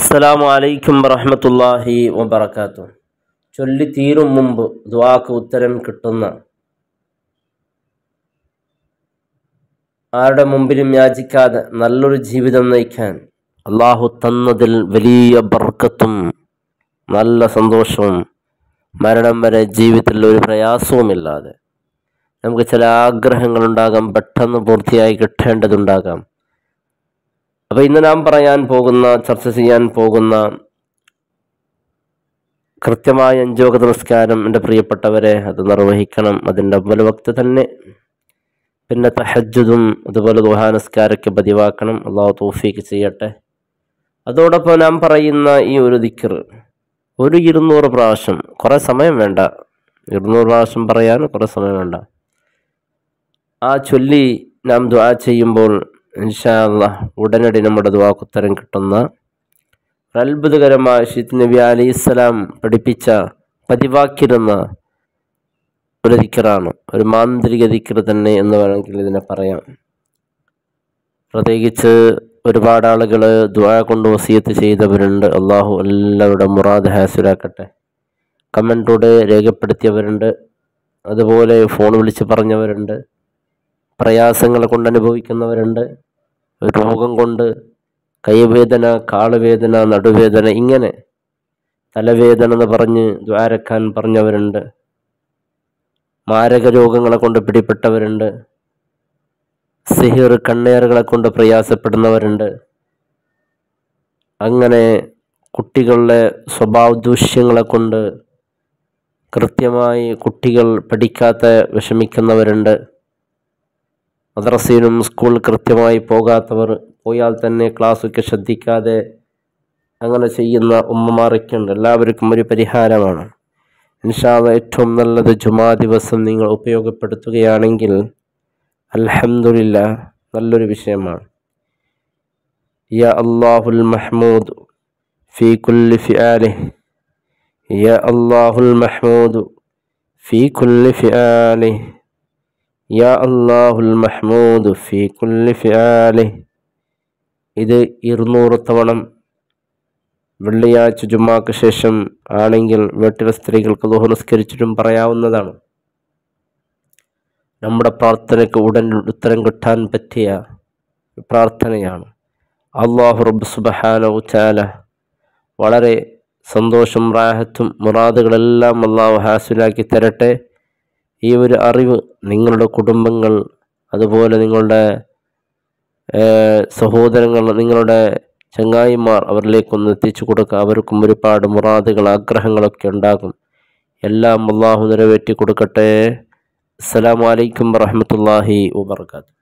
അസ്സലാമു അലൈക്കും വറഹ്മത്തുള്ളാഹി വബറകാതുഹു. ചൊല്ലി തീരും മുമ്പ് ദുആക്ക് ഉത്തരം കിട്ടുന്ന, ആരുടെ മുമ്പിലും യാചിക്കാതെ നല്ലൊരു ജീവിതം നയിക്കാൻ അള്ളാഹു തന്നതിൽ വലിയ ബർക്കത്തും നല്ല സന്തോഷവും, മരണം വരെ ജീവിതത്തിൽ ഒരു പ്രയാസവുമില്ലാതെ നമുക്ക് ചില ആഗ്രഹങ്ങളുണ്ടാകാം, പെട്ടെന്ന് പൂർത്തിയായി കിട്ടേണ്ടതുണ്ടാകാം. അപ്പോൾ ഇന്ന് നാം ചർച്ച ചെയ്യാൻ പോകുന്ന കൃത്യമായ 5 വഖ്ത് നമസ്കാരം, എൻ്റെ പ്രിയപ്പെട്ടവരെ, അത് നിർവഹിക്കണം. അതിൻ്റെ അവ്വൽ വക്ത് തന്നെ. പിന്നെ തഹജ്ജുദും അതുപോലെ ദുഹാ നിസ്കാരമൊക്കെ പതിവാക്കണം. അള്ളാഹു തൗഫീഖ് ചെയ്യട്ടെ. അതോടൊപ്പം നാം പറയുന്ന ഈ ഒരു ദിക്ർ ഒരു 200 പ്രാവശ്യം, കുറേ സമയം വേണ്ട, 200 പ്രാവശ്യം പറയാൻ കുറേ സമയം വേണ്ട, ആ ചൊല്ലി നാം ദുആ ചെയ്യുമ്പോൾ ഇൻഷാ അല്ലാഹ് ഉടനടി നമ്മുടെ ദുആക്ക് ഉത്തരം കിട്ടുന്ന അത്ഭുതകരമായ ശൈഖ് നബി അലൈഹിസ്സലാം പഠിപ്പിച്ച, പതിവാക്കിയിരുന്ന ഒരു ദിക്റാണ്. ഒരു മാന്ത്രിക ദിക്ർ തന്നെ എന്ന് വേണമെങ്കിൽ ഇതിനെ പറയാം. പ്രത്യേകിച്ച് ഒരുപാട് ആളുകൾ ദുആ കൊണ്ട് വസിയത്ത് ചെയ്തവരുണ്ട്. അള്ളാഹു എല്ലാവരുടെ മുറാദ് ഹാസിലാക്കട്ടെ. കമൻറ്റിലൂടെ രേഖപ്പെടുത്തിയവരുണ്ട്, അതുപോലെ ഫോൺ വിളിച്ച് പറഞ്ഞവരുണ്ട്, പ്രയാസങ്ങൾ കൊണ്ട് അനുഭവിക്കുന്നവരുണ്ട്, രോഗം കൊണ്ട്, കൈവേദന, കാളുവേദന, നടുവേദന, ഇങ്ങനെ തലവേദന എന്ന് പറഞ്ഞ് ദ്വാരക്കാൻ പറഞ്ഞവരുണ്ട്, മാരക രോഗങ്ങളെ കൊണ്ട് പിടിപ്പെട്ടവരുണ്ട്, സിഹിർ, കണ്ണേറുകളെ കൊണ്ട് പ്രയാസപ്പെടുന്നവരുണ്ട്. അങ്ങനെ കുട്ടികളുടെ സ്വഭാവ ദൂഷ്യങ്ങളെ കൊണ്ട് കൃത്യമായി കുട്ടികൾ പഠിക്കാത്ത വിഷമിക്കുന്നവരുണ്ട്. മദ്രസയിലും സ്കൂൾ കൃത്യമായി പോകാത്തവർ, പോയാൽ തന്നെ ക്ലാസ്സൊക്കെ ശ്രദ്ധിക്കാതെ അങ്ങനെ ചെയ്യുന്ന ഉമ്മമാരൊക്കെയുണ്ട്. എല്ലാവർക്കും ഒരു പരിഹാരമാണ്. ഇൻഷാ അല്ലാഹ് ഏറ്റവും നല്ലത് ജുമാ ദിവസം നിങ്ങൾ ഉപയോഗപ്പെടുത്തുകയാണെങ്കിൽ അൽഹംദുലില്ലാഹ് നല്ലൊരു വിഷയമാണ്. യാ അല്ലാഹുൽ മഹ്മൂദ് ഫീ കുല്ലി ഫിആലിഹി, യാ അല്ലാഹുൽ മഹ്മൂദ് ഫീ കുല്ലി ഫിആലിഹി, യാ അല്ലാഹുൽ മഹ്മൂദ് ഫീ കുല്ലി ഫിആലിഹി. ഇത് 200 തവണ വെള്ളിയാഴ്ച ജുമാക്ക് ശേഷം ആണെങ്കിൽ വീട്ടിലെ സ്ത്രീകൾക്ക് ദുഹർ നിസ്കരിച്ചിട്ടും പറയാവുന്നതാണ്. നമ്മുടെ പ്രാർത്ഥനയ്ക്ക് ഉടൻ ഉത്തരം കിട്ടാൻ പറ്റിയ പ്രാർത്ഥനയാണ്. അല്ലാഹു റബ്ബ് സുബ്ഹാനഹു തആല വളരെ സന്തോഷം, റാഹത്തും മുറാദുകളെല്ലാം അല്ലാഹു ഹാസിലാക്കി തരട്ടെ. ഈ ഒരു അറിവ് നിങ്ങളുടെ കുടുംബങ്ങൾ, അതുപോലെ നിങ്ങളുടെ സഹോദരങ്ങൾ, നിങ്ങളുടെ ചങ്ങായിമാർ, അവരിലേക്കൊന്ന് എത്തിച്ചു കൊടുക്കുക. അവർക്കും ഒരുപാട് മുറാദുകൾ, ആഗ്രഹങ്ങളൊക്കെ ഉണ്ടാകും. എല്ലാം അല്ലാഹു നിറവേറ്റി കൊടുക്കട്ടെ. അസ്സലാമു അലൈക്കും വറഹ്മത്തുള്ളാഹി വബറകാതുഹു.